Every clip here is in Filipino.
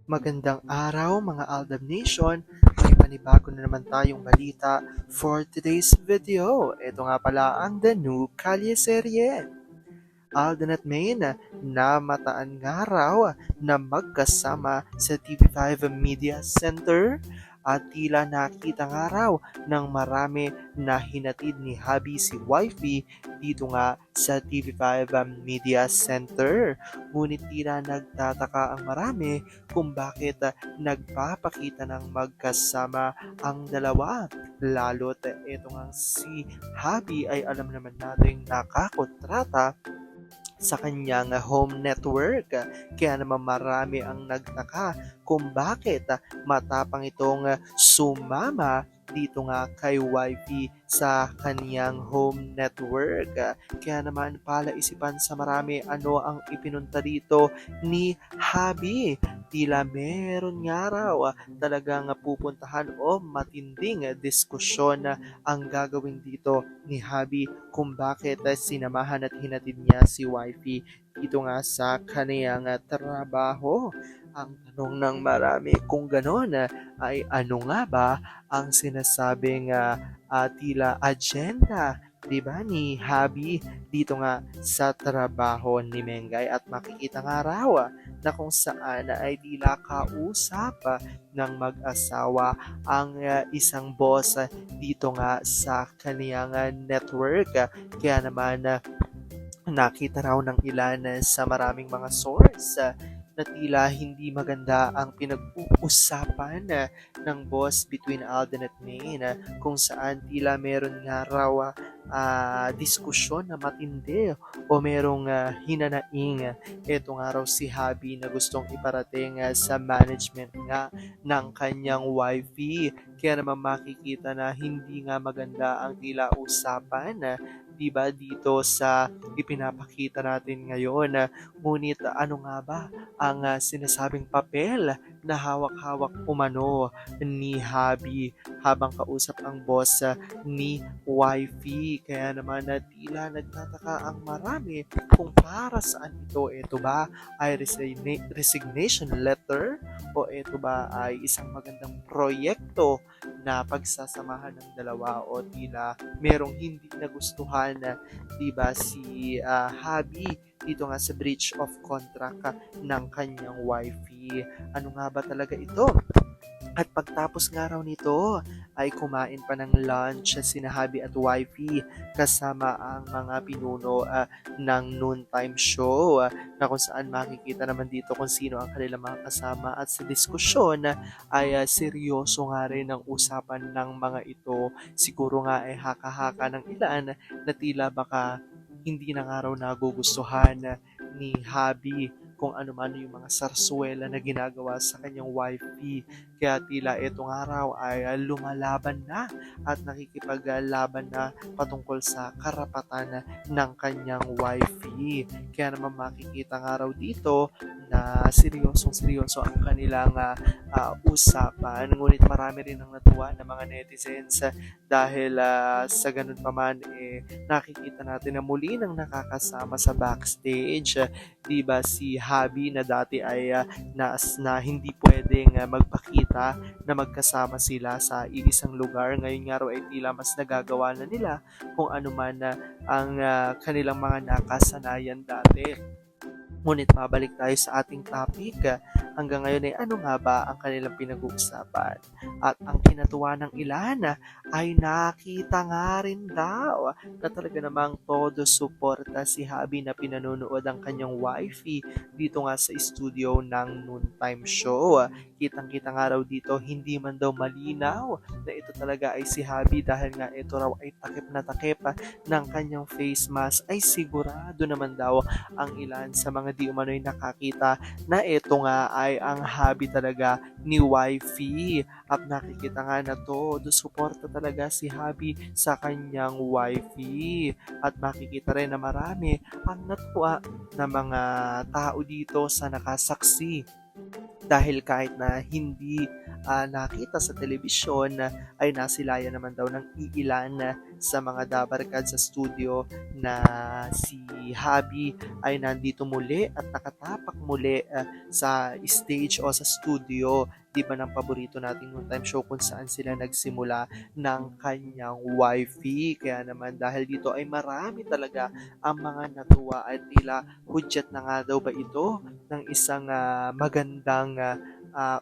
Magandang araw mga Aldab Nation! May panibago na naman tayong balita for today's video. Ito nga pala ang The New Kalye Serye. Alden at Maine na mataan nga raw na magkasama sa TV5 Media Center at tila nakita nga raw ng marami na hinatid ni Habi si Wifey dito nga sa TV5 Media Center. Ngunit tila nagtataka ang marami kung bakit nagpapakita ng magkasama ang dalawa. Lalo't ito nga si Habi ay alam naman nating nakakontrata sa kanyang home network. Kaya naman marami ang nagtaka kung bakit matapang itong sumama dito nga kay Wifey sa kaniyang home network. Kaya naman palaisipan sa marami ano ang ipinunta dito ni Habi. Tila meron nga raw talagang pupuntahan o matinding diskusyon ang gagawin dito ni Habi kung bakit sinamahan at hinatid niya si Wifey dito nga sa kaniyang trabaho. Ang tanong ng marami kung ganon ay ano nga ba ang sinasabing tila agenda, di ba, ni Habi dito nga sa trabaho ni Mengay, at makikita nga raw na kung saan ay tila kausap ng mag-asawa ang isang boss dito nga sa kaniyang network. Kaya naman nakita raw ng ilan sa maraming mga source na tila hindi maganda ang pinag-uusapan ng boss between Alden at Maine, kung saan tila meron nga raw diskusyon na matindi o merong hinanaing ito nga raw si Habi na gustong iparating sa management nga ng kanyang wifey. Kaya naman makikita na hindi nga maganda ang tila usapan diba dito sa ipinapakita natin ngayon. Ngunit ano nga ba ang sinasabing papel na hawak-hawak umano ni Habi habang kausap ang boss ni Wifey? Kaya naman tila nagtataka ang marami kung para saan ito. Ito ba ay resignation letter o ito ba ay isang magandang proyekto na pagsasamahan ng dalawa, o tila merong hindi nagustuhan di ba si Habi dito nga sa breach of contract ng kanyang wifey. Ano nga ba talaga ito? At pagtapos nga raw nito ay kumain pa ng lunch sina Habi at Wifey kasama ang mga pinuno ng noontime show, na kung saan makikita naman dito kung sino ang kanilang mga kasama, at sa diskusyon ay seryoso nga rin ang usapan ng mga ito. Siguro nga ay haka-haka ng ilan na tila baka hindi na nga raw nagugustuhan ni Habi kung ano man yung mga sarsuela na ginagawa sa kanyang wifey. Kaya tila itong araw ay lumalaban na at nakikipaglaban na patungkol sa karapatan ng kanyang wifey. Kaya naman makikita nga raw dito na seryosong-seryoso ang kanilang usapan. Ngunit marami rin ang natuwa ng mga netizens dahil sa ganun pa man nakikita natin na muli nang nakakasama sa backstage. Diba si Habi na dati ay na hindi pwedeng magpakita na magkasama sila sa iisang lugar. Ngayon nga raw ay tila mas nagagawa na nila kung ano man ang kanilang mga nakasanayan dati. Ngunit mabalik tayo sa ating topic. Hanggang ngayon ay ano nga ba ang kanilang pinag-uusapan? At ang kinatuwa ng ilan ay nakita nga rin daw na talaga namang todo suporta si Habi na pinanonood ang kanyang wifey dito nga sa studio ng noontime show. Kitang-kita nga raw dito hindi man daw malinaw na ito talaga ay si Habi, dahil nga ito raw ay takip na takip ng kanyang face mask. Ay sigurado naman daw ang ilan sa mga di umano'y nakakita na ito nga ay ang Habi talaga ni wifey, at nakikita nga na todo suporta talaga si Habi sa kanyang wifey, at makikita rin na marami ang natuwa na mga tao dito sa nakasaksi dahil kahit na hindi nakita sa telebisyon ay nasilayan naman daw ng iilan sa mga dabarkad sa studio na si Habi ay nandito muli at nakatapak muli sa stage o sa studio, di ba, ng paborito nating noontime show kung saan sila nagsimula ng kanyang wifey. Kaya naman dahil dito ay marami talaga ang mga natuwa at tila hudyat na nga daw ba ito ng isang magandang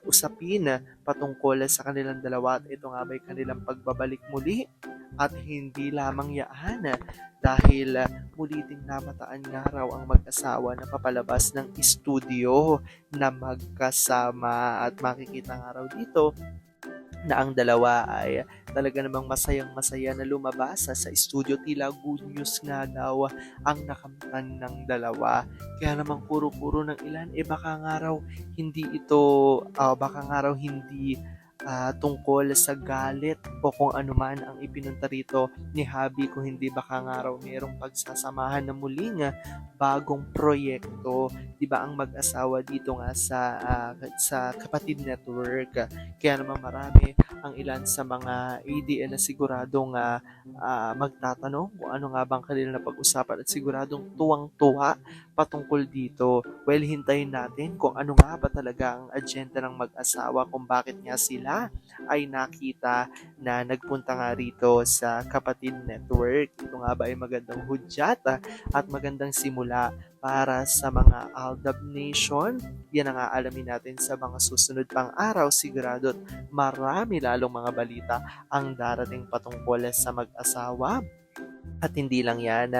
usapin patungkol sa kanilang dalawa at ito nga ba'y kanilang pagbabalik muli at hindi lamang yaan dahil muli ding namataan nga raw ang mag-asawa na papalabas ng studio na magkasama at makikita nga raw dito na ang dalawa ay talaga namang masayang-masaya na lumabas sa studio. Tila good news nga daw ang nakamtan ng dalawa. Kaya naman puro-puro ng ilan, baka nga raw hindi ito, baka nga raw hindi tungkol sa galit o kung ano man ang ipinunta rito ni Habi, kung hindi baka nga raw mayroong pagsasamahan na muling bagong proyekto, 'di ba, ang mag-asawa dito nga sa Kapatid Network. Kaya naman marami ang ilan sa mga ADN na siguradong magtatanong kung ano nga bang kanilang napag-usapan at siguradong tuwang-tuwa patungkol dito. Well, hintayin natin kung ano nga ba talaga ang agenda ng mag-asawa, kung bakit nga sila ay nakita na nagpunta nga rito sa Kapatid Network. Ito nga ba ay magandang hudyat at magandang simula para sa mga Aldab Nation? Yan ang aalamin natin sa mga susunod pang araw. Sigurado't marami lalong mga balita ang darating patungkol sa mag-asawa. At hindi lang yan,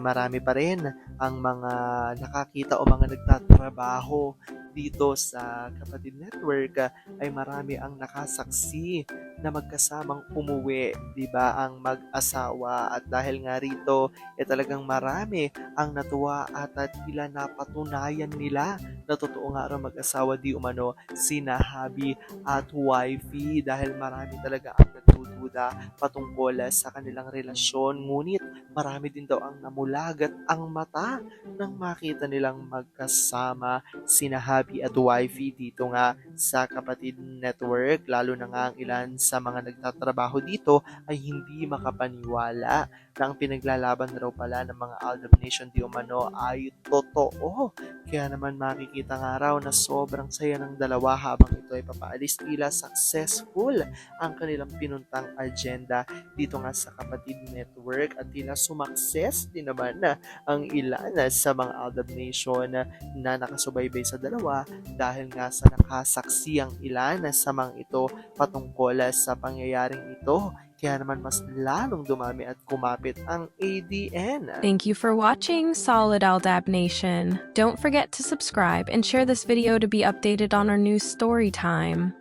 marami pa rin ang mga nakakita o mga nagtatrabaho dito sa Kapatid Network, ay marami ang nakasaksi na magkasamang umuwi, di ba, ang mag-asawa. At dahil nga rito, talagang marami ang natuwa at tila napatunayan nila na totoo nga raw mag-asawa di umano sina Habi at wifey, dahil marami talaga ang nagdududa patungkol sa kanilang relasyon. Ngunit marami din daw ang namulagat ang mata nang makita nilang magkasama sina Habi at wifey dito nga sa Kapatid Network. Lalo na nga ang ilan sa mga nagtatrabaho dito ay hindi makapaniwala na ang pinaglalaban raw pala ng mga Aldab Nation di umano ay totoo. Kaya naman makikita nga raw na sobrang saya ng dalawa habang ito ay papaalis. Tila successful ang kanilang pinuntang agenda dito nga sa Kapatid Network at tila sumakses din naman ang ilan sa mga Aldab Nation na nakasubaybay sa dalawa dahil nga sa nakasaksi ang ilan sa mga ito patungkol sa pangyayaring ito. Kaya naman mas lalong dumami at kumapit ang ADN. Thank you for watching, Solid Aldab Nation. Don't forget to subscribe and share this video to be updated on our new story time.